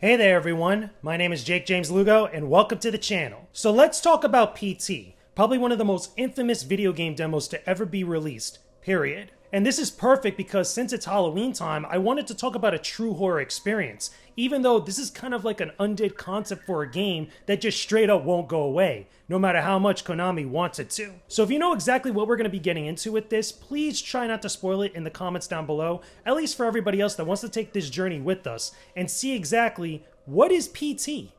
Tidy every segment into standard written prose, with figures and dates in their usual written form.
Hey there everyone, my name is Jakejames Lugo and welcome to the channel. So let's talk about PT, probably one of the most infamous video game demos to ever be released, period. And this is perfect because since it's Halloween time, I wanted to talk about a true horror experience, even though this is kind of like an undead concept for a game that just straight up won't go away, no matter how much Konami wants it to. So if you know exactly what we're going to be getting into with this, please try not to spoil it in the comments down below, at least for everybody else that wants to take this journey with us and see exactly what is PT.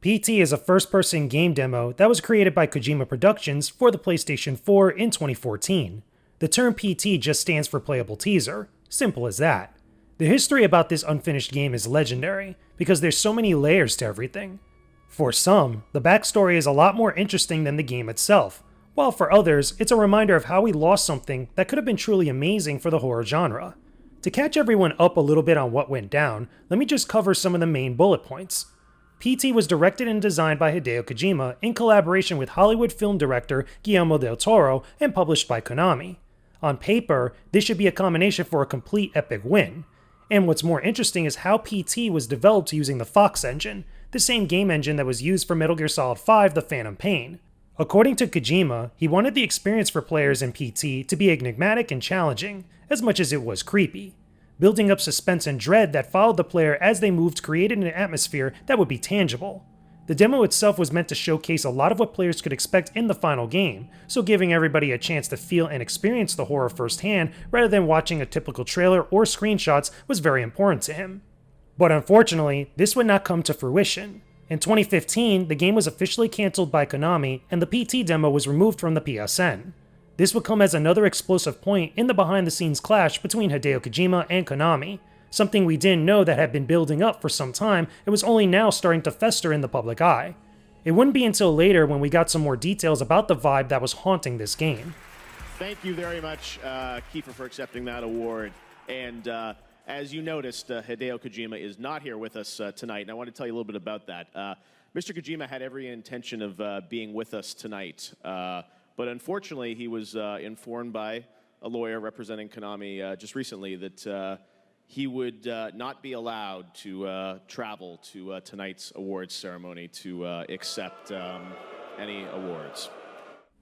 PT is a first-person game demo that was created by Kojima Productions for the PlayStation 4 in 2014. The term PT just stands for Playable Teaser. Simple as that. The history about this unfinished game is legendary, because there's so many layers to everything. For some, the backstory is a lot more interesting than the game itself, while for others, it's a reminder of how we lost something that could have been truly amazing for the horror genre. To catch everyone up a little bit on what went down, let me just cover some of the main bullet points. PT was directed and designed by Hideo Kojima in collaboration with Hollywood film director Guillermo del Toro and published by Konami. On paper, this should be a combination for a complete epic win. And what's more interesting is how PT was developed using the Fox engine, the same game engine that was used for Metal Gear Solid 5: The Phantom Pain. According to Kojima, he wanted the experience for players in PT to be enigmatic and challenging, as much as it was creepy. Building up suspense and dread that followed the player as they moved created an atmosphere that would be tangible. The demo itself was meant to showcase a lot of what players could expect in the final game, so giving everybody a chance to feel and experience the horror firsthand rather than watching a typical trailer or screenshots was very important to him. But unfortunately, this would not come to fruition. In 2015, the game was officially cancelled by Konami and the PT demo was removed from the PSN. This would come as another explosive point in the behind-the-scenes clash between Hideo Kojima and Konami, something we didn't know that had been building up for some time and was only now starting to fester in the public eye. It wouldn't be until later when we got some more details about the vibe that was haunting this game. Thank you very much, Kiefer, for accepting that award. And as you noticed, Hideo Kojima is not here with us tonight, and I want to tell you a little bit about that. Mr. Kojima had every intention of being with us tonight, but unfortunately he was informed by a lawyer representing Konami just recently that he would not be allowed to travel to tonight's awards ceremony to accept any awards.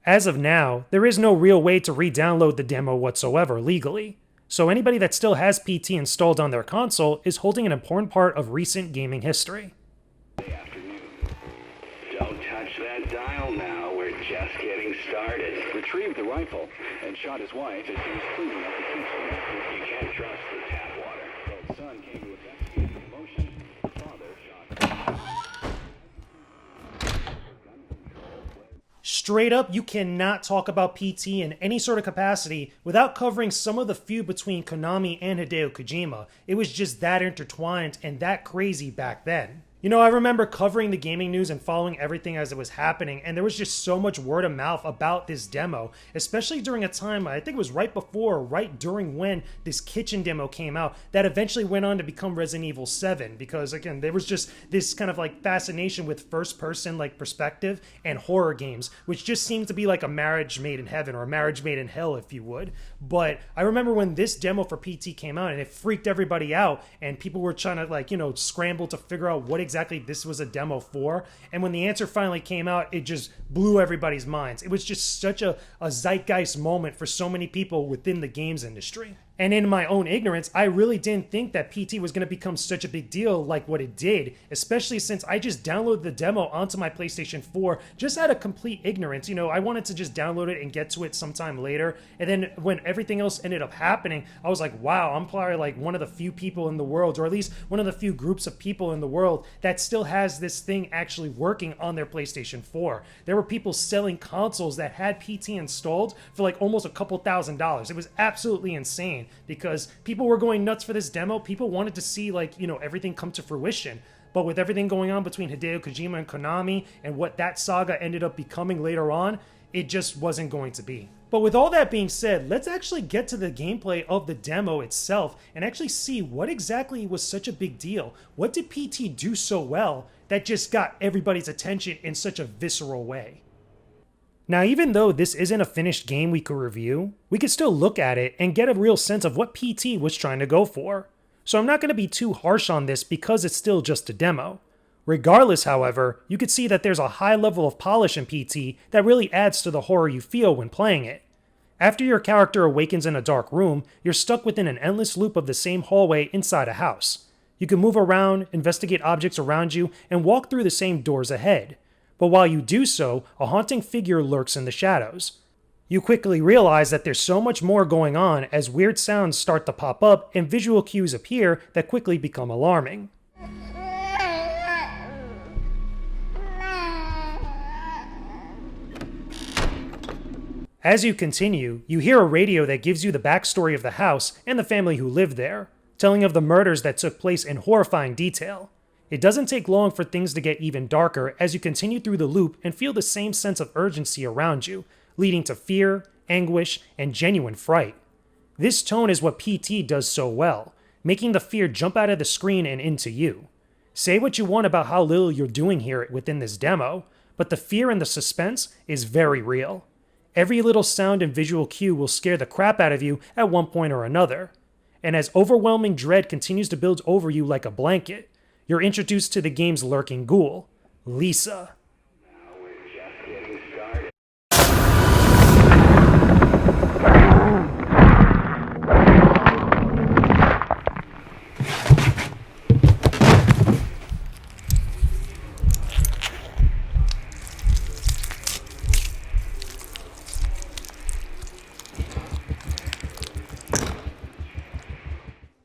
As of now, there is no real way to re-download the demo whatsoever legally, so anybody that still has PT installed on their console is holding an important part of recent gaming history. Don't touch that dial now, we're just getting started. Retrieved the rifle and shot his wife as he was cleaning up the kitchen. You can't trust the tap water. His son came to investigate the commotion. Father shot. Straight up, you cannot talk about PT in any sort of capacity without covering some of the feud between Konami and Hideo Kojima. It was just that intertwined and that crazy back then. You know, I remember covering the gaming news and following everything as it was happening, and there was just so much word of mouth about this demo, especially during a time, I think it was right before or right during when this kitchen demo came out, that eventually went on to become Resident Evil 7, because again, there was just this kind of like fascination with first-person like perspective and horror games, which just seemed to be like a marriage made in heaven, or a marriage made in hell, if you would. But I remember when this demo for PT came out, and it freaked everybody out, and people were trying to like, you know, scramble to figure out what exactly this was a demo for, and when the answer finally came out, it just blew everybody's minds. It was just such a zeitgeist moment for so many people within the games industry. And in my own ignorance, I really didn't think that PT was going to become such a big deal like what it did, especially since I just downloaded the demo onto my PlayStation 4 just out of complete ignorance. You know, I wanted to just download it and get to it sometime later, and then when everything else ended up happening, I was like, wow, I'm probably like one of the few people in the world, or at least one of the few groups of people in the world that still has this thing actually working on their PlayStation 4. There were people selling consoles that had PT installed for like almost a couple $1,000s. It was absolutely insane, because people were going nuts for this demo. People wanted to see, like, you know, everything come to fruition. But with everything going on between Hideo Kojima and Konami and what that saga ended up becoming later on, it just wasn't going to be. But with all that being said, let's actually get to the gameplay of the demo itself and actually see what exactly was such a big deal. What did PT do so well that just got everybody's attention in such a visceral way? Now, even though this isn't a finished game we could review, we could still look at it and get a real sense of what PT was trying to go for. so I'm not going to be too harsh on this because it's still just a demo. Regardless, however, you can see that there's a high level of polish in PT that really adds to the horror you feel when playing it. After your character awakens in a dark room, you're stuck within an endless loop of the same hallway inside a house. You can move around, investigate objects around you, and walk through the same doors ahead. But while you do so, a haunting figure lurks in the shadows. You quickly realize that there's so much more going on as weird sounds start to pop up and visual cues appear that quickly become alarming. As you continue, you hear a radio that gives you the backstory of the house and the family who lived there, telling of the murders that took place in horrifying detail. It doesn't take long for things to get even darker as you continue through the loop and feel the same sense of urgency around you, leading to fear, anguish, and genuine fright. This tone is what PT does so well, making the fear jump out of the screen and into you. Say what you want about how little you're doing here within this demo, but the fear and the suspense is very real. Every little sound and visual cue will scare the crap out of you at one point or another. And as overwhelming dread continues to build over you like a blanket, you're introduced to the game's lurking ghoul, Lisa. Now we're just getting started.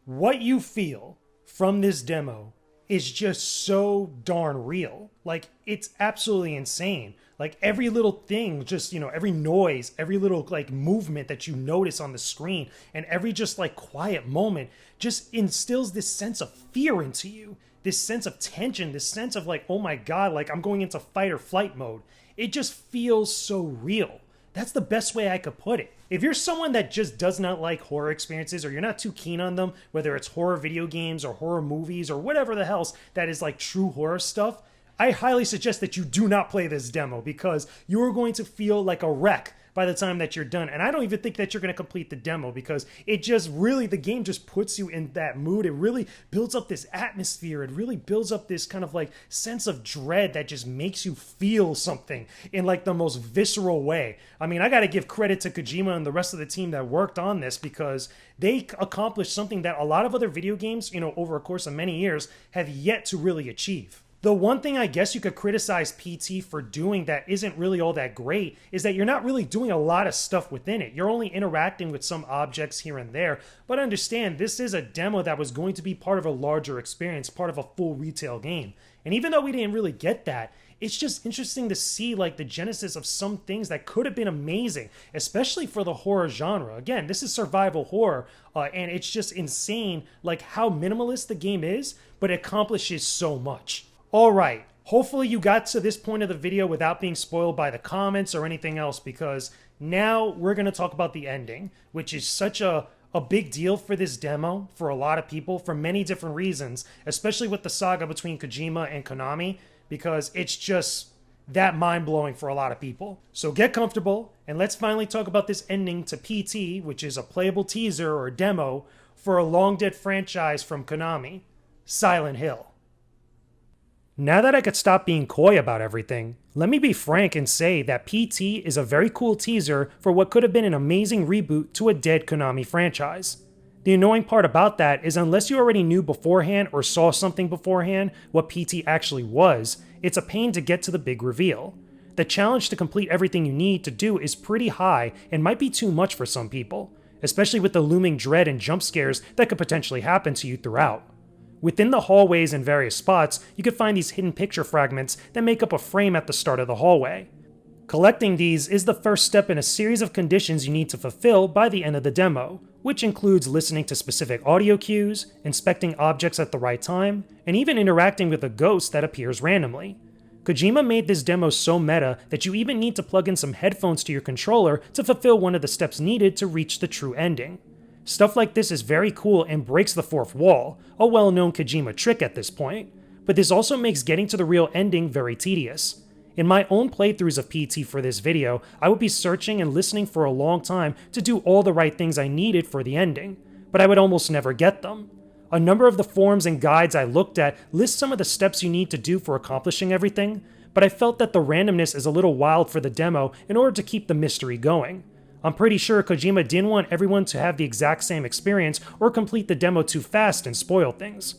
What you feel from this demo is just so darn real. Like, it's absolutely insane. Like, every little thing, just, every noise, every little, movement that you notice on the screen, and every just, quiet moment just instills this sense of fear into you. This sense of tension, this sense of, oh my God, I'm going into fight or flight mode. It just feels so real. That's the best way I could put it. If you're someone that just does not like horror experiences, or you're not too keen on them, whether it's horror video games or horror movies or whatever the hell that is true horror stuff, I highly suggest that you do not play this demo because you are going to feel like a wreck by the time that you're done. And I don't even think that you're going to complete the demo because it just really, the game just puts you in that mood. It really builds up this atmosphere. It really builds up this kind of sense of dread that just makes you feel something in the most visceral way. I mean, I got to give credit to Kojima and the rest of the team that worked on this because they accomplished something that a lot of other video games, over a course of many years have yet to really achieve. The one thing I guess you could criticize PT for doing that isn't really all that great is that you're not really doing a lot of stuff within it. You're only interacting with some objects here and there. But understand, this is a demo that was going to be part of a larger experience, part of a full retail game. And even though we didn't really get that, it's just interesting to see the genesis of some things that could have been amazing, especially for the horror genre. Again, this is survival horror, and it's just insane how minimalist the game is, but it accomplishes so much. Alright, hopefully you got to this point of the video without being spoiled by the comments or anything else, because now we're going to talk about the ending, which is such a big deal for this demo for a lot of people for many different reasons, especially with the saga between Kojima and Konami, because it's just that mind-blowing for a lot of people. So get comfortable, and let's finally talk about this ending to PT, which is a playable teaser or demo for a long-dead franchise from Konami, Silent Hill. Now that I could stop being coy about everything, let me be frank and say that PT is a very cool teaser for what could have been an amazing reboot to a dead Konami franchise. The annoying part about that is unless you already knew beforehand or saw something beforehand what PT actually was, it's a pain to get to the big reveal. The challenge to complete everything you need to do is pretty high and might be too much for some people, especially with the looming dread and jump scares that could potentially happen to you throughout. Within the hallways and various spots, you could find these hidden picture fragments that make up a frame at the start of the hallway. Collecting these is the first step in a series of conditions you need to fulfill by the end of the demo, which includes listening to specific audio cues, inspecting objects at the right time, and even interacting with a ghost that appears randomly. Kojima made this demo so meta that you even need to plug in some headphones to your controller to fulfill one of the steps needed to reach the true ending. Stuff like this is very cool and breaks the fourth wall, a well-known Kojima trick at this point, but this also makes getting to the real ending very tedious. In my own playthroughs of PT for this video, I would be searching and listening for a long time to do all the right things I needed for the ending, but I would almost never get them. A number of the forums and guides I looked at list some of the steps you need to do for accomplishing everything, but I felt that the randomness is a little wild for the demo in order to keep the mystery going. I'm pretty sure Kojima didn't want everyone to have the exact same experience or complete the demo too fast and spoil things.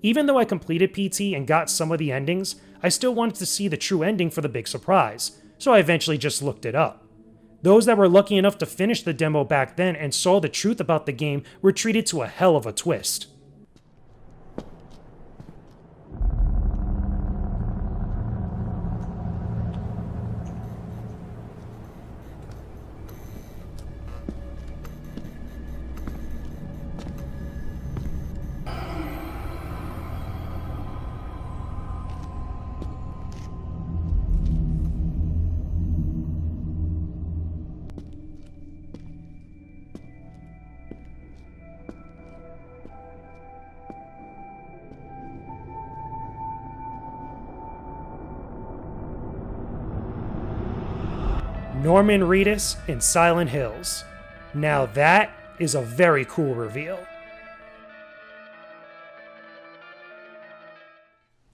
Even though I completed PT and got some of the endings, I still wanted to see the true ending for the big surprise, so I eventually just looked it up. Those that were lucky enough to finish the demo back then and saw the truth about the game were treated to a hell of a twist. Norman Reedus in Silent Hills. Now that is a very cool reveal.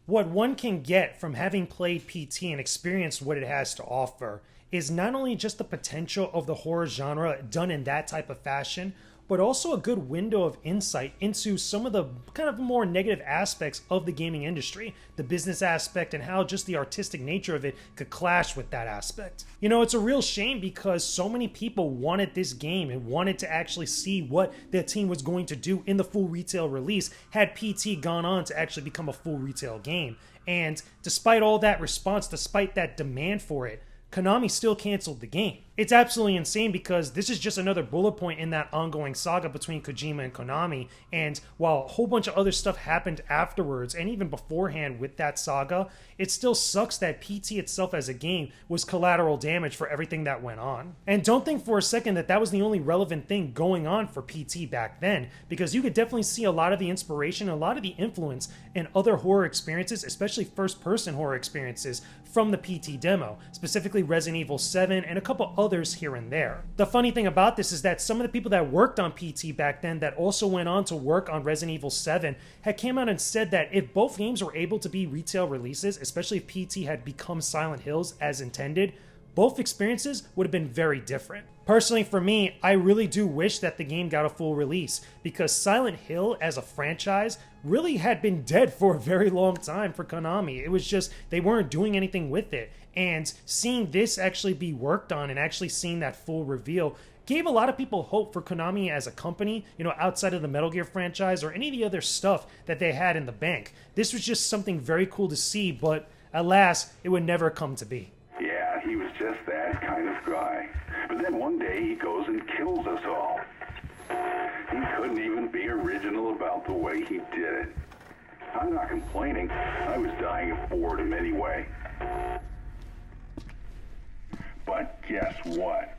What one can get from having played PT and experienced what it has to offer is not only just the potential of the horror genre done in that type of fashion, but also a good window of insight into some of the kind of more negative aspects of the gaming industry, the business aspect, and how just the artistic nature of it could clash with that aspect. You know, it's a real shame because so many people wanted this game and wanted to actually see what their team was going to do in the full retail release had PT gone on to actually become a full retail game. And despite all that response, despite that demand for it, Konami still canceled the game. It's absolutely insane because this is just another bullet point in that ongoing saga between Kojima and Konami, and while a whole bunch of other stuff happened afterwards and even beforehand with that saga, it still sucks that PT itself as a game was collateral damage for everything that went on. And don't think for a second that that was the only relevant thing going on for PT back then, because you could definitely see a lot of the inspiration, a lot of the influence in other horror experiences, especially first-person horror experiences from the PT demo, specifically Resident Evil 7 and a couple others here and there. The funny thing about this is that some of the people that worked on PT back then that also went on to work on Resident Evil 7 had came out and said that if both games were able to be retail releases, especially if PT had become Silent Hills as intended, both experiences would have been very different. Personally, for me, I really do wish that the game got a full release, because Silent Hill as a franchise really had been dead for a very long time for Konami. It was just, they weren't doing anything with it. And seeing this actually be worked on and actually seeing that full reveal gave a lot of people hope for Konami as a company, you know, outside of the Metal Gear franchise or any of the other stuff that they had in the bank. This was just something very cool to see, but alas, it would never come to be. Yeah, he was just that kind of guy. But then one day he goes and kills us all. He couldn't even be original about the way he did it. I'm not complaining. I was dying of boredom anyway. But guess what?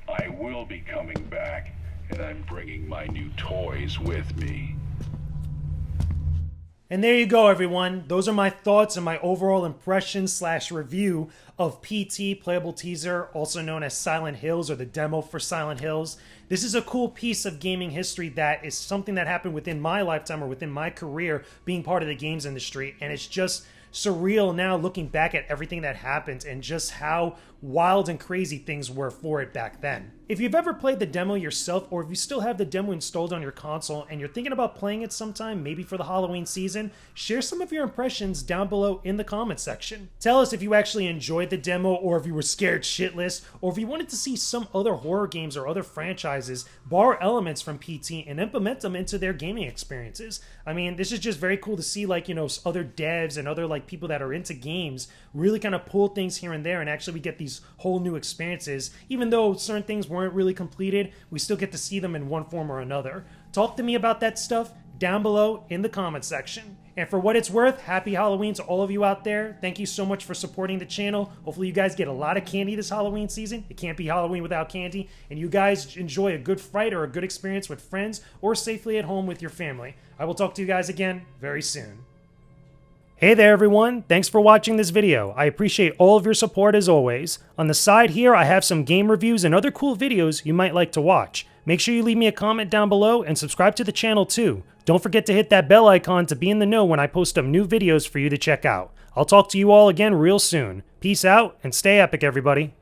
I will be coming back, and I'm bringing my new toys with me. And there you go, everyone. Those are my thoughts and my overall impression / review of PT Playable Teaser, also known as Silent Hills or the demo for Silent Hills. This is a cool piece of gaming history that is something that happened within my lifetime or within my career being part of the games industry, and it's just surreal now looking back at everything that happened and just how wild and crazy things were for it back then. If you've ever played the demo yourself, or if you still have the demo installed on your console and you're thinking about playing it sometime, maybe for the Halloween season, share some of your impressions down below in the comment section. Tell us if you actually enjoyed the demo, or if you were scared shitless, or if you wanted to see some other horror games or other franchises borrow elements from PT and implement them into their gaming experiences. I mean, this is just very cool to see, like, you know, other devs and other like people that are into games really kind of pull things here and there, and actually we get these whole new experiences. Even though certain things weren't really completed, we still get to see them in one form or another. Talk to me about that stuff down below in the comment section. And for what it's worth, happy Halloween to all of you out there. Thank you so much for supporting the channel. Hopefully you guys get a lot of candy this Halloween season. It can't be Halloween without candy. And you guys enjoy a good fright or a good experience with friends or safely at home with your family. I will talk to you guys again very soon. Hey there everyone, thanks for watching this video. I appreciate all of your support as always. On the side here I have some game reviews and other cool videos you might like to watch. Make sure you leave me a comment down below and subscribe to the channel too. Don't forget to hit that bell icon to be in the know when I post up new videos for you to check out. I'll talk to you all again real soon. Peace out and stay epic, everybody.